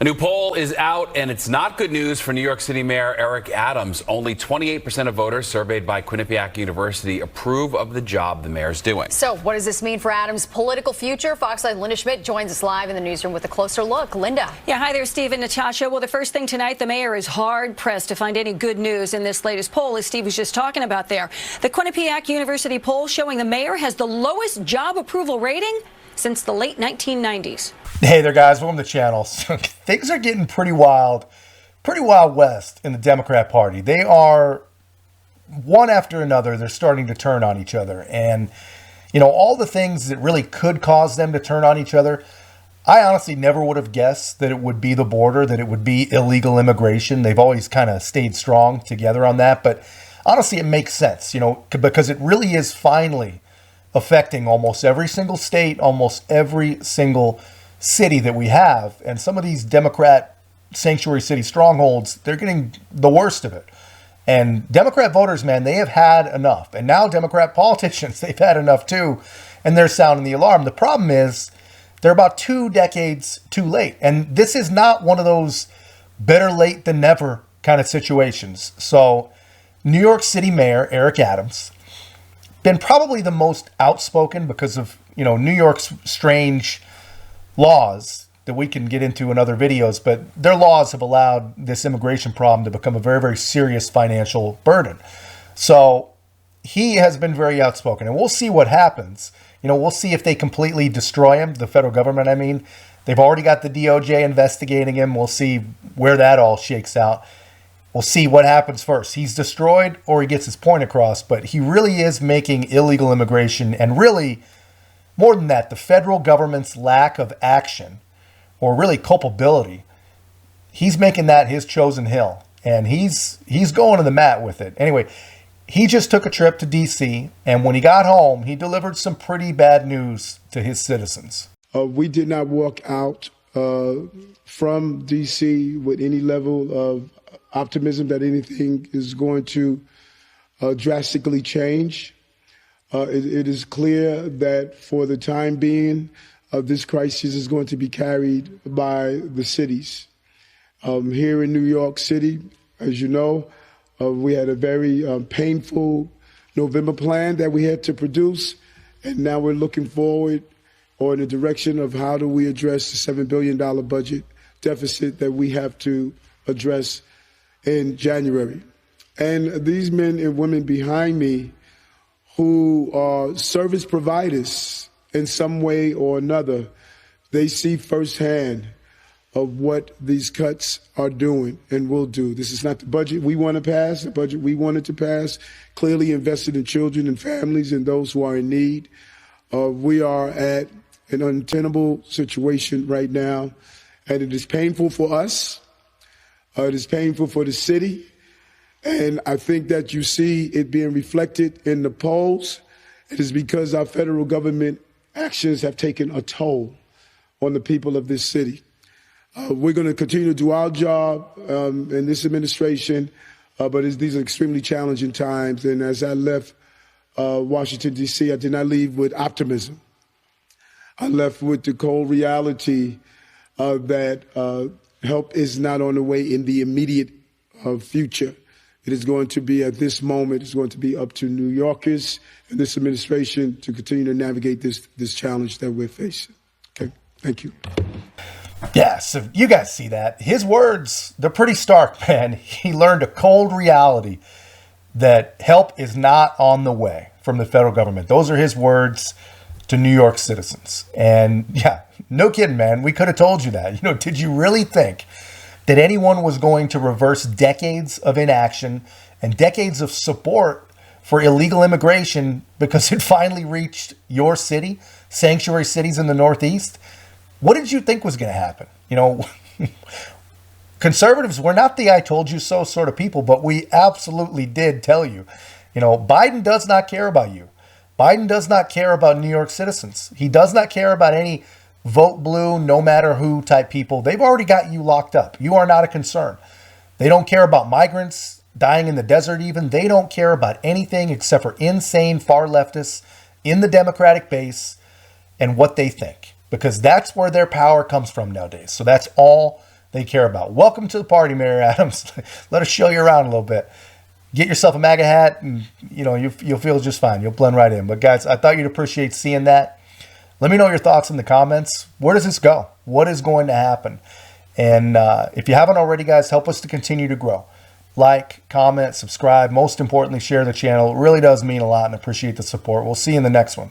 A new poll is out, and it's not good news for New York City Mayor Eric Adams. Only 28% of voters surveyed by Quinnipiac University approve of the job the mayor's doing. So what does this mean for Adams' political future? Fox 9's Linda Schmidt joins us live in the newsroom with a closer look. Linda. Yeah, hi there, Steve and Natasha. Well, the first thing tonight, the mayor is hard-pressed to find any good news in this latest poll, as Steve was just talking about there. The Quinnipiac University poll showing the mayor has the lowest job approval rating since the late 1990s. Hey there, guys. Welcome to the channel. Things are getting pretty wild west in the Democrat Party. They are, one after another, they're starting to turn on each other. And, you know, all the things that really could cause them to turn on each other, I honestly never would have guessed that it would be the border, that it would be illegal immigration. They've always kind of stayed strong together on that. But honestly, it makes sense, you know, because it really is finally affecting almost every single state, almost every single city that we have. And some of these Democrat sanctuary city strongholds, they're getting the worst of it. And Democrat voters, man, they have had enough. And now Democrat politicians, they've had enough too. And they're sounding the alarm. The problem is they're about 2 decades too late. And this is not one of those better late than never kind of situations. So New York City Mayor Eric Adams, been probably the most outspoken because of, you know, New York's strange laws that we can get into in other videos, but their laws have allowed this immigration problem to become a very, very serious financial burden. So he has been very outspoken, and we'll see what happens. You know, we'll see if they completely destroy him, the federal government, I mean. They've already got the DOJ investigating him. We'll see where that all shakes out. We'll see what happens first. He's destroyed or he gets his point across, but he really is making illegal immigration, and really, more than that, the federal government's lack of action or really culpability, he's making that his chosen hill, and he's going to the mat with it. Anyway, he just took a trip to D.C., and when he got home, he delivered some pretty bad news to his citizens. We did not walk out from D.C. with any level of optimism that anything is going to drastically change. It is clear that for the time being, this crisis is going to be carried by the cities. Here in New York City, as you know, we had a very painful November plan that we had to produce, and now we're looking forward or in the direction of how do we address the $7 billion budget deficit that we have to address in January. And these men and women behind me who are service providers in some way or another, they see firsthand of what these cuts are doing and will do. This is not the budget we want to pass. The budget we wanted to pass clearly invested in children and families and those who are in need. We are at an untenable situation right now, and it is painful for us. It is painful for the city. And I think that you see it being reflected in the polls. It is because our federal government actions have taken a toll on the people of this city. We're going to continue to do our job in this administration, but these are extremely challenging times. And as I left Washington, D.C., I did not leave with optimism. I left with the cold reality that help is not on the way in the immediate future. It is going to be at this moment, it's going to be up to New Yorkers and this administration to continue to navigate this challenge that we're facing. Okay, thank you. Yeah, so you guys see that. His words, they're pretty stark, man. He learned a cold reality that help is not on the way from the federal government. Those are his words to New York citizens. And yeah, no kidding, man. We could have told you that. You know, did you really think that anyone was going to reverse decades of inaction and decades of support for illegal immigration because it finally reached your city, sanctuary cities in the Northeast? What did you think was going to happen? You know, conservatives, we're not the I told you so sort of people, but we absolutely did tell you. You know, Biden does not care about you. Biden does not care about New York citizens. He does not care about any vote blue, no matter who type people. They've already got you locked up. You are not a concern. They don't care about migrants dying in the desert even. They don't care about anything except for insane far leftists in the Democratic base and what they think, because that's where their power comes from nowadays. So that's all they care about. Welcome to the party, Mayor Adams. Let us show you around a little bit. Get yourself a MAGA hat, and you'll feel just fine. You'll blend right in. But guys, I thought you'd appreciate seeing that. Let me know your thoughts in the comments. Where does this go? What is going to happen? And if you haven't already, guys, help us to continue to grow. Like, comment, subscribe. Most importantly, share the channel. It really does mean a lot, and appreciate the support. We'll see you in the next one.